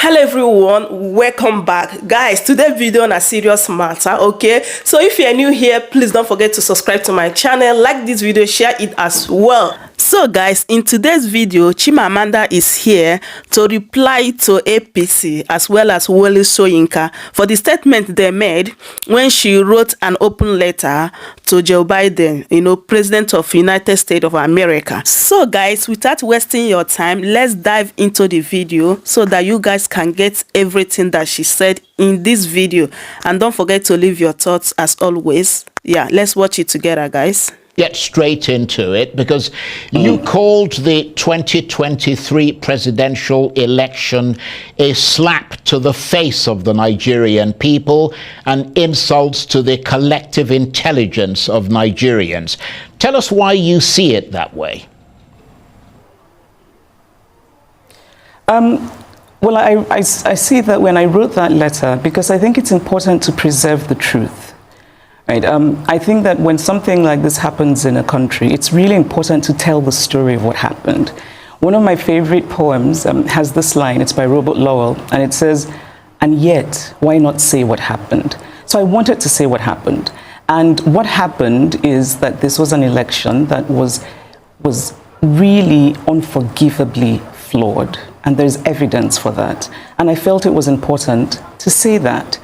Hello everyone, welcome back. Guys, today's video on a serious matter, okay? So if you're new here, please don't forget to subscribe to my channel, like this video, share it as well. So guys, in today's video, Chimamanda is here to reply to APC as well as Wole Soyinka for the statement they made when she wrote an open letter to Joe Biden, President of the United States of America. So guys, without wasting your time, let's dive into the video so that you guys can get everything that she said in this video. And don't forget to leave your thoughts as always. Yeah, let's watch it together, guys. Get straight into it, because you called the 2023 presidential election a slap to the face of the Nigerian people and insults to the collective intelligence of Nigerians. Tell us why you see it that way. Well, I see that when I wrote that letter, because I think it's important to preserve the truth. Right. I think that when something like this happens in a country, it's really important to tell the story of what happened. One of my favorite poems has this line. It's by Robert Lowell, and it says, "And yet, why not say what happened?" So I wanted to say what happened. And what happened is that this was an election that was really unforgivably flawed, and there's evidence for that. And I felt it was important to say that.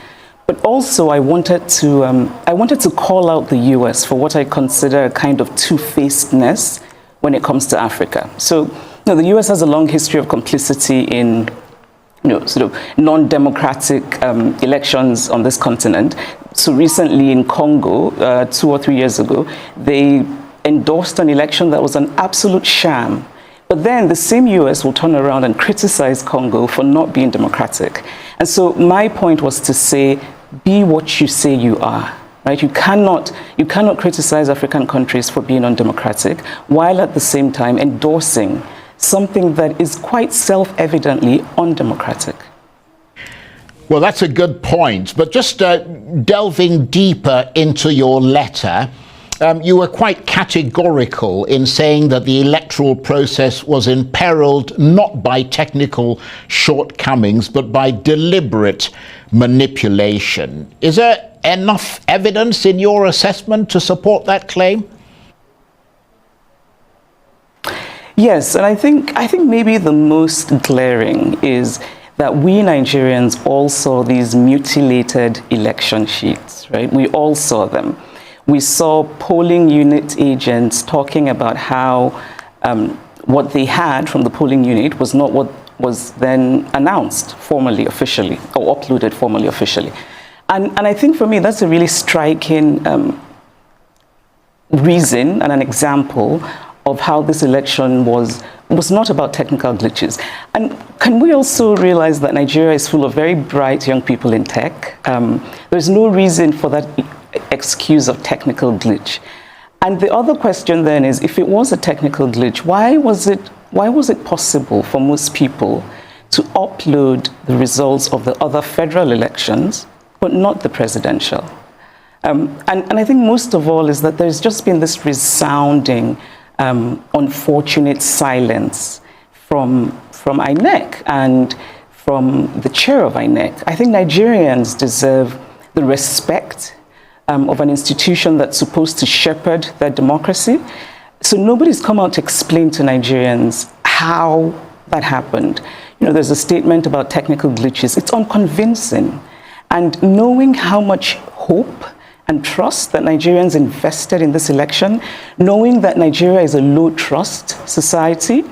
But also, I wanted to call out the U.S. for what I consider a kind of two-facedness when it comes to Africa. So, the U.S. has a long history of complicity in, sort of non-democratic elections on this continent. So recently in Congo, 2 or 3 years ago, they endorsed an election that was an absolute sham. But then the same US will turn around and criticize Congo for not being democratic. And so my point was to say, be what you say you are, right? You cannot criticize African countries for being undemocratic, while at the same time endorsing something that is quite self-evidently undemocratic. Well, that's a good point. But just delving deeper into your letter, you were quite categorical in saying that the electoral process was imperiled not by technical shortcomings, but by deliberate manipulation. Is there enough evidence in your assessment to support that claim? Yes, and I think maybe the most glaring is that we Nigerians all saw these mutilated election sheets, right? We all saw them. We saw polling unit agents talking about how what they had from the polling unit was not what was then announced formally, officially, or uploaded formally, officially. And I think for me, that's a really striking reason and an example of how this election was not about technical glitches. And can we also realize that Nigeria is full of very bright young people in tech? There's no reason for that excuse of technical glitch. And the other question then is, if it was a technical glitch, why was it possible for most people to upload the results of the other federal elections, but not the presidential? And I think most of all is that there's just been this resounding, unfortunate silence from INEC and from the chair of INEC. I think Nigerians deserve the respect of an institution that's supposed to shepherd their democracy. So nobody's come out to explain to Nigerians how that happened. There's a statement about technical glitches. It's unconvincing. And knowing how much hope and trust that Nigerians invested in this election, knowing that Nigeria is a low-trust society,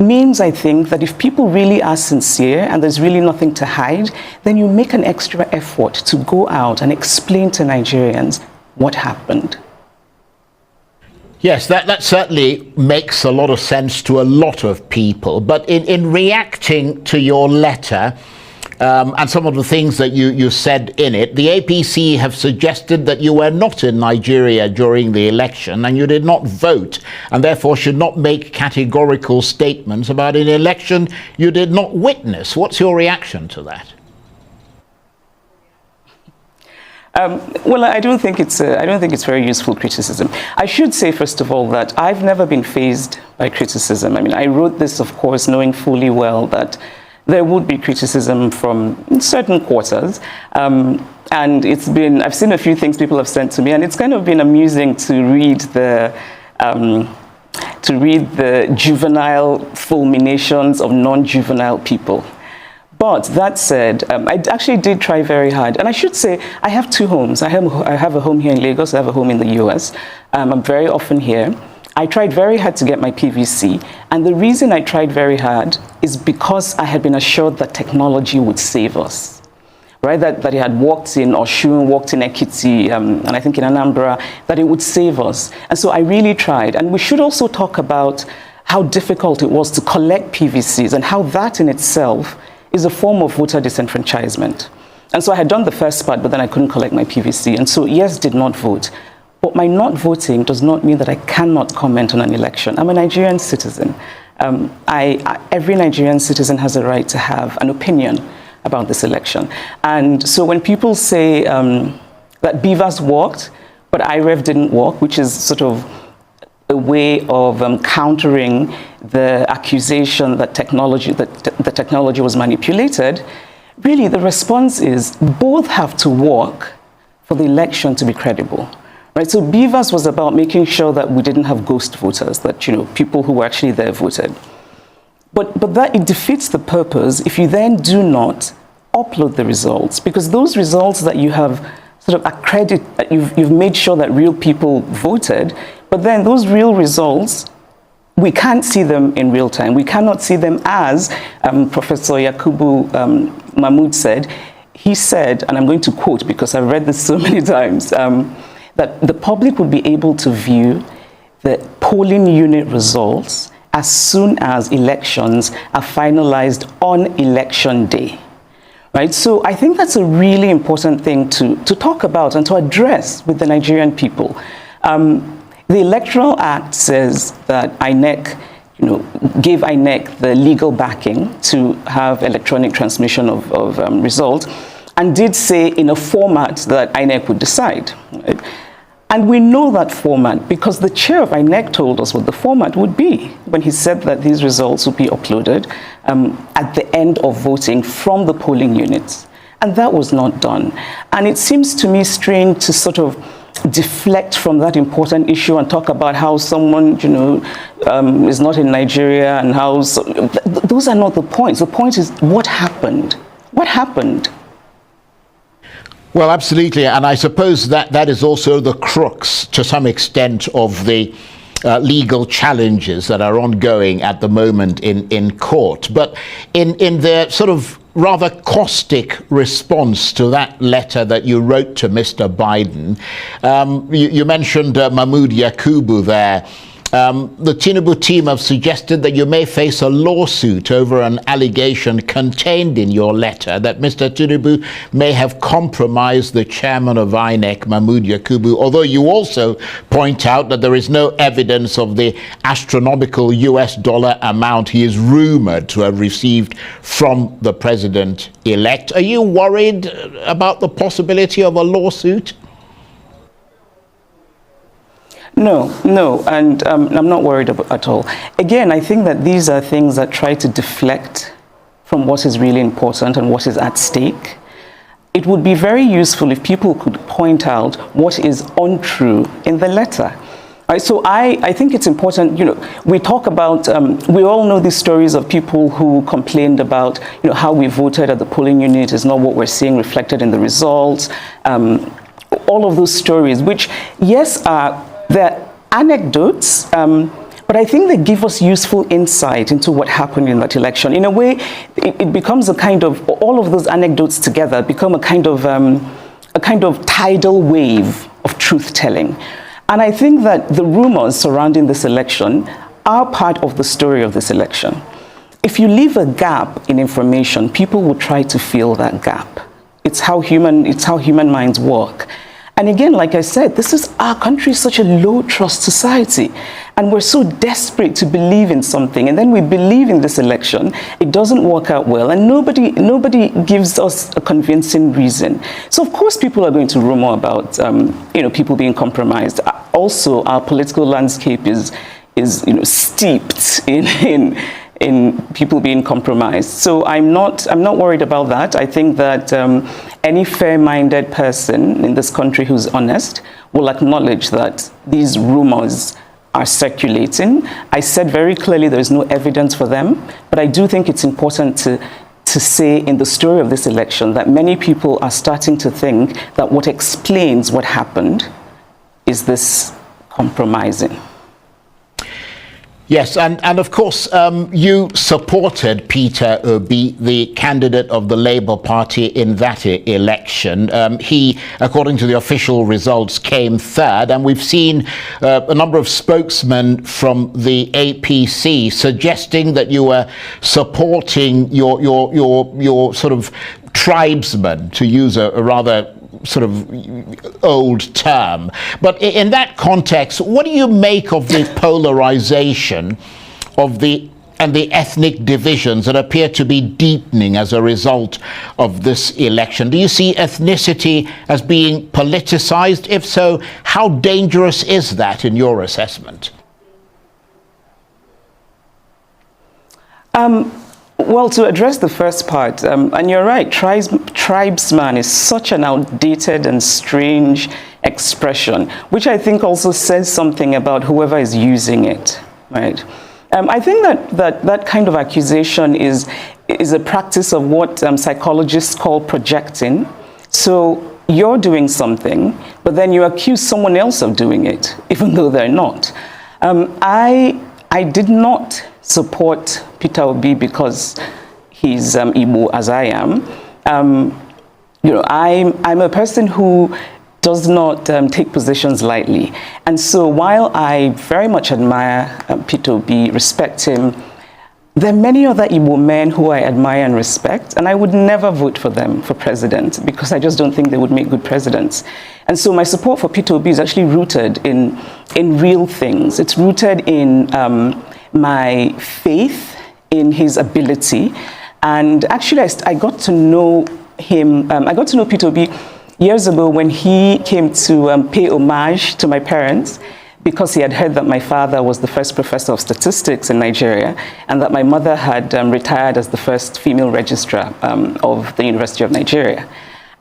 means, I think, that if people really are sincere and there's really nothing to hide, then you make an extra effort to go out and explain to Nigerians what happened. Yes, that certainly makes a lot of sense to a lot of people. But in reacting to your letter, and some of the things that you said in it, the APC have suggested that you were not in Nigeria during the election and you did not vote, and therefore should not make categorical statements about an election you did not witness. What's your reaction to that? Well, I don't think it's very useful criticism. I should say, first of all, that I've never been fazed by criticism. I mean, I wrote this, of course, knowing fully well that there would be criticism from certain quarters. And I've seen a few things people have sent to me, and it's kind of been amusing to read the juvenile fulminations of non-juvenile people. But that said, I actually did try very hard. And I should say, I have two homes. I have a home here in Lagos, I have a home in the US. I'm very often here. I tried very hard to get my PVC. And the reason I tried very hard is because I had been assured that technology would save us. Right, that it had worked in Oshun, worked in Ekiti, and I think in Anambra, that it would save us. And so I really tried. And we should also talk about how difficult it was to collect PVCs and how that in itself is a form of voter disenfranchisement. And so I had done the first part, but then I couldn't collect my PVC. And so, yes, did not vote. But my not voting does not mean that I cannot comment on an election. I'm a Nigerian citizen. Every Nigerian citizen has a right to have an opinion about this election. And so when people say that Beavers worked, but IREV didn't work, which is sort of a way of countering the accusation that the technology was manipulated, really the response is both have to work for the election to be credible. Right? So Beavers was about making sure that we didn't have ghost voters, that people who were actually there voted. But that it defeats the purpose if you then do not upload the results, because those results that you have sort of you've made sure that real people voted, but then those real results, we can't see them in real time. We cannot see them as Professor Yakubu Mahmood said. He said, and I'm going to quote because I've read this so many times, that the public would be able to view the polling unit results as soon as elections are finalized on election day. Right? So I think that's a really important thing to talk about and to address with the Nigerian people. The Electoral Act says that INEC, gave INEC the legal backing to have electronic transmission of results, and did say in a format that INEC would decide. Right? And we know that format because the chair of INEC told us what the format would be when he said that these results would be uploaded at the end of voting from the polling units. And that was not done. And it seems to me strange to sort of deflect from that important issue and talk about how someone, is not in Nigeria and how... those are not the points. The point is what happened? What happened? Well, absolutely, and I suppose that is also the crux, to some extent, of the legal challenges that are ongoing at the moment in court. But in the sort of rather caustic response to that letter that you wrote to Mr. Biden, you mentioned Mahmood Yakubu there. The Tinubu team have suggested that you may face a lawsuit over an allegation contained in your letter that Mr. Tinubu may have compromised the chairman of INEC, Mahmood Yakubu, although you also point out that there is no evidence of the astronomical US dollar amount he is rumored to have received from the president-elect. Are you worried about the possibility of a lawsuit? No, and I'm not worried at all. Again, I think that these are things that try to deflect from what is really important and what is at stake. It would be very useful if people could point out what is untrue in the letter. Right, so I think it's important, we talk about, we all know these stories of people who complained about, how we voted at the polling unit is not what we're seeing reflected in the results. All of those stories, which, yes, they're anecdotes, but I think they give us useful insight into what happened in that election. In a way, it becomes a kind of, all of those anecdotes together become a kind of tidal wave of truth-telling. And I think that the rumors surrounding this election are part of the story of this election. If you leave a gap in information, people will try to fill that gap. It's how human minds work. And again, like I said, our country is such a low trust society. And we're so desperate to believe in something. And then we believe in this election, it doesn't work out well. And nobody gives us a convincing reason. So of course people are going to rumor about, people being compromised. Also, our political landscape is steeped in in people being compromised. So I'm not worried about that. I think that any fair-minded person in this country who's honest will acknowledge that these rumors are circulating. I said very clearly there is no evidence for them, but I do think it's important to say in the story of this election that many people are starting to think that what explains what happened is this compromising. Yes, and of course, you supported Peter Obi, the candidate of the Labour Party in that election. He, according to the official results, came third, and we've seen a number of spokesmen from the APC suggesting that you were supporting your sort of tribesmen, to use a rather sort of old term. But in that context, what do you make of the polarization of the ethnic divisions that appear to be deepening as a result of this election? Do you see ethnicity as being politicized? If so, how dangerous is that in your assessment? Well, to address the first part, and you're right, tribesman is such an outdated and strange expression, which I think also says something about whoever is using it, right? I think that kind of accusation is a practice of what psychologists call projecting. So you're doing something, but then you accuse someone else of doing it, even though they're not. I did not support Peter Obi because he's Igbo, as I am. You know, I'm a person who does not take positions lightly. And so while I very much admire Peter Obi, respect him, there are many other Igbo men who I admire and respect, and I would never vote for them for president because I just don't think they would make good presidents. And so my support for Peter Obi is actually rooted in real things. It's rooted in my faith in his ability. And actually, I got to know him, I got to know Peter Obi years ago when he came to pay homage to my parents, because he had heard that my father was the first professor of statistics in Nigeria and that my mother had retired as the first female registrar of the University of Nigeria.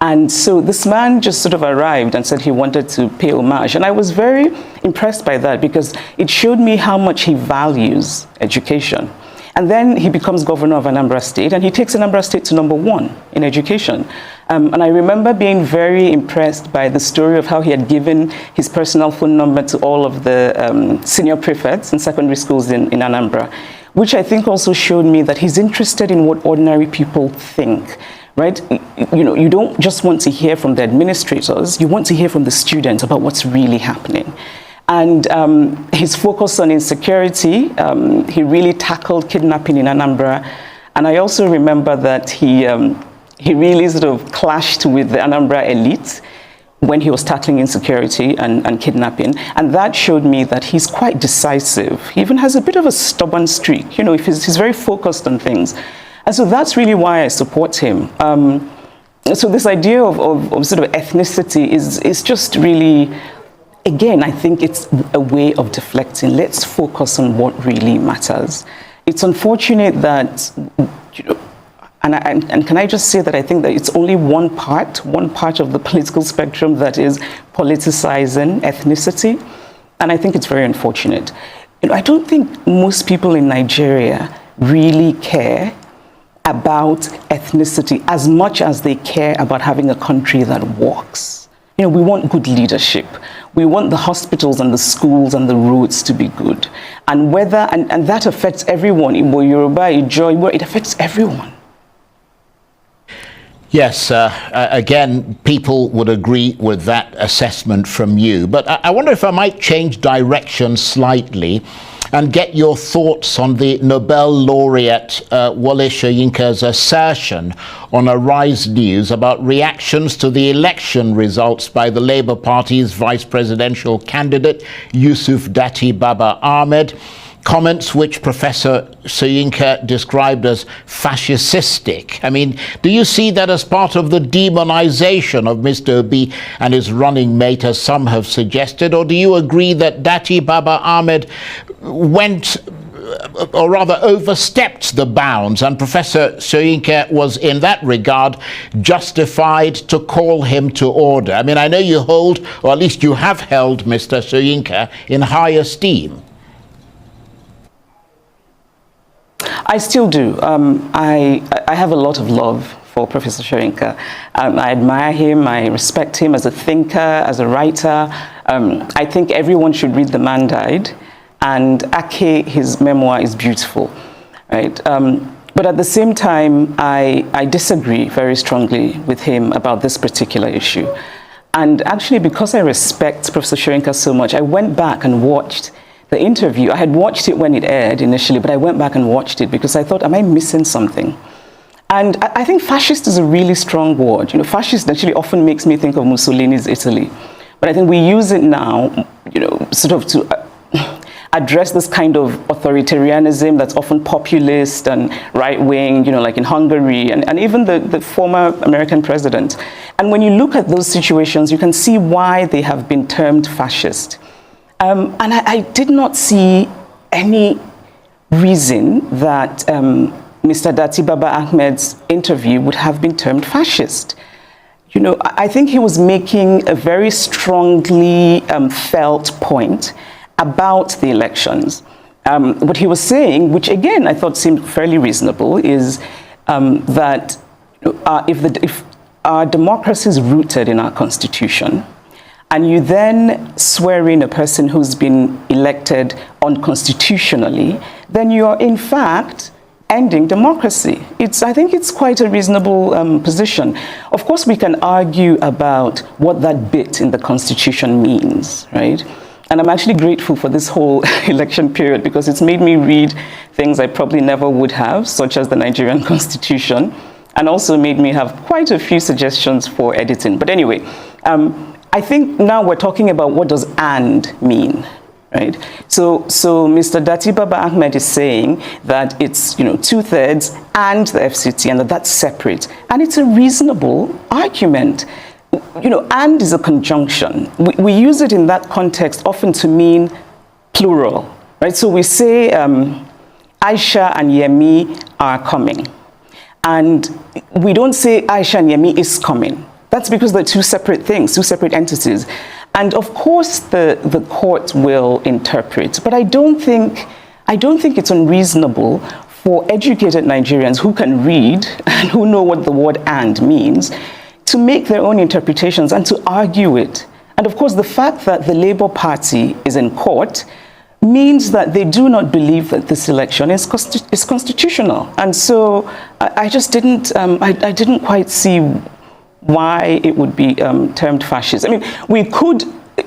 And so this man just sort of arrived and said he wanted to pay homage. And I was very impressed by that because it showed me how much he values education. And then he becomes governor of Anambra State, and he takes Anambra State to #1 in education. And I remember being very impressed by the story of how he had given his personal phone number to all of the senior prefects in secondary schools in Anambra, which I think also showed me that he's interested in what ordinary people think. Right? You know, you don't just want to hear from the administrators, you want to hear from the students about what's really happening. And his focus on insecurity, he really tackled kidnapping in Anambra. And I also remember that he really sort of clashed with the Anambra elite when he was tackling insecurity and kidnapping. And that showed me that he's quite decisive. He even has a bit of a stubborn streak. You know, he's very focused on things. And so that's really why I support him. So this idea of sort of ethnicity is just really, again, I think it's a way of deflecting. Let's focus on what really matters. It's unfortunate that, you know, and can I just say that I think that it's only one part of the political spectrum that is politicizing ethnicity. And I think it's very unfortunate. You know, I don't think most people in Nigeria really care about ethnicity as much as they care about having a country that works. You know, we want good leadership. We want the hospitals and the schools and the roads to be good. And whether, and that affects everyone, Igbo, Yoruba, Ijo, it affects everyone. Yes, again, people would agree with that assessment from you. But I wonder if I might change direction slightly and get your thoughts on the Nobel laureate Wole Soyinka's assertion on Arise News about reactions to the election results by the Labour Party's vice presidential candidate, Yusuf Datti Baba Ahmed. Comments which Professor Soyinka described as fascistic. I mean, do you see that as part of the demonization of Mr. Obi and his running mate, as some have suggested, or do you agree that Datti Baba Ahmed went or rather overstepped the bounds, and Professor Soyinka was in that regard justified to call him to order. I mean, I know you hold, or at least you have held, Mr. Soyinka in high esteem. I still do. I have a lot of love for Professor Soyinka. I admire him, I respect him as a thinker, as a writer. I think everyone should read The Man Died, and Ake, his memoir, is beautiful, right? But at the same time, I disagree very strongly with him about this particular issue. And actually, because I respect Professor Soyinka so much, I went back and watched the interview. I had watched it when it aired initially, but I went back and watched it because I thought, am I missing something? And I think fascist is a really strong word. You know, fascist actually often makes me think of Mussolini's Italy. But I think we use it now, you know, sort of to address this kind of authoritarianism that's often populist and right-wing, you know, like in Hungary, and even the former American president. And when you look at those situations, you can see why they have been termed fascist. And I did not see any reason that Mr. Dati Baba Ahmed's interview would have been termed fascist. You know, I think he was making a very strongly felt point about the elections. What he was saying, which again I thought seemed fairly reasonable, is that if our democracy is rooted in our constitution, and you then swear in a person who's been elected unconstitutionally, then you are in fact ending democracy. I think it's quite a reasonable position. Of course, we can argue about what that bit in the Constitution means, right? And I'm actually grateful for this whole election period because it's made me read things I probably never would have, such as the Nigerian Constitution, and also made me have quite a few suggestions for editing. But anyway, I think now we're talking about what does "and" mean, right? So Mr. Dati Baba Ahmed is saying that it's, you know, 2/3 and the FCT, and that's separate. And it's a reasonable argument. You know, "and" is a conjunction. We use it in that context often to mean plural, right? So we say Aisha and Yemi are coming. And we don't say Aisha and Yemi is coming. That's because they're two separate things, two separate entities. And of course the court will interpret, but I don't think it's unreasonable for educated Nigerians who can read and who know what the word "and" means to make their own interpretations and to argue it. And of course the fact that the Labour Party is in court means that they do not believe that this election is constitutional. And so I just didn't, I didn't quite see why it would be termed fascist. I mean, we could,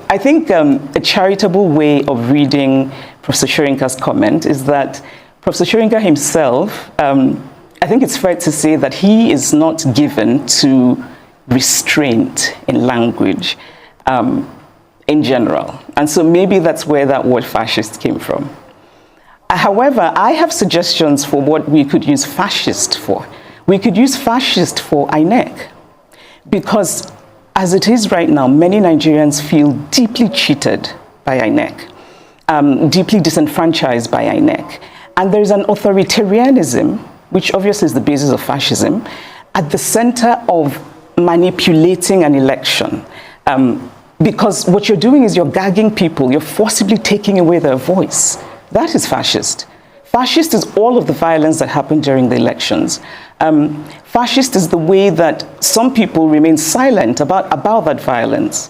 I think a charitable way of reading Professor Soyinka's comment is that Professor Soyinka himself, I think it's fair to say that he is not given to restraint in language in general. And so maybe that's where that word fascist came from. However, I have suggestions for what we could use fascist for. We could use fascist for INEC. Because as it is right now, many Nigerians feel deeply cheated by INEC, deeply disenfranchised by INEC. And there's an authoritarianism, which obviously is the basis of fascism, at the center of manipulating an election. Because what you're doing is you're gagging people, you're forcibly taking away their voice. That is fascist. Fascist is all of the violence that happened during the elections. Fascist is the way that some people remain silent about that violence.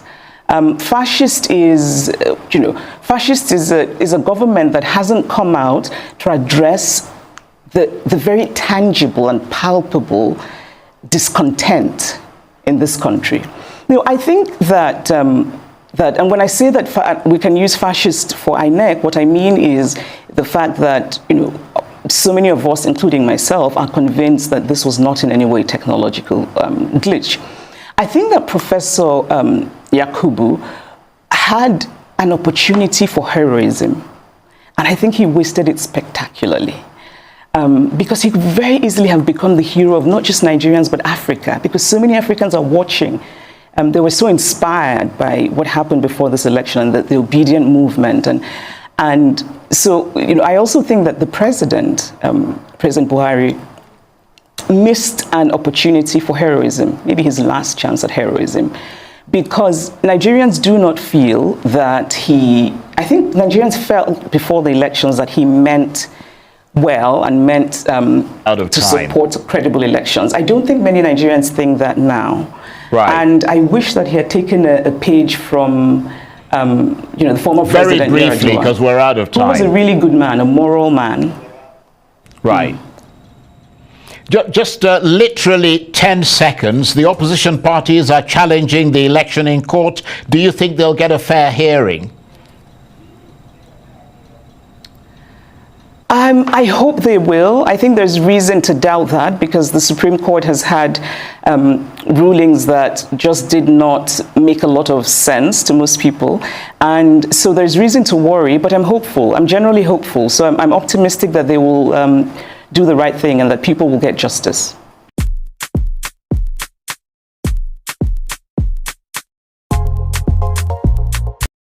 Fascist is, fascist is a government that hasn't come out to address the very tangible and palpable discontent in this country. I think that, and when I say that we can use fascist for INEC, what I mean is the fact that, so many of us, including myself, are convinced that this was not in any way technological glitch. I think that Professor Yakubu had an opportunity for heroism, and I think he wasted it spectacularly. Because he could very easily have become the hero of not just Nigerians, but Africa, because so many Africans are watching. They were so inspired by what happened before this election and the obedient movement. And And so, I also think that the president, President Buhari, missed an opportunity for heroism, maybe his last chance at heroism, because Nigerians do not feel that I think Nigerians felt before the elections that he meant well and meant to support credible elections. I don't think many Nigerians think that now. Right. And I wish that he had taken a page from the former president. Very briefly, because we're out of time. Who was a really good man, a moral man. Right. Just literally 10 seconds. The opposition parties are challenging the election in court. Do you think they'll get a fair hearing? I hope they will. I think there's reason to doubt that because the Supreme Court has had rulings that just did not make a lot of sense to most people. And so there's reason to worry, but I'm hopeful. I'm generally hopeful. So I'm optimistic that they will do the right thing and that people will get justice.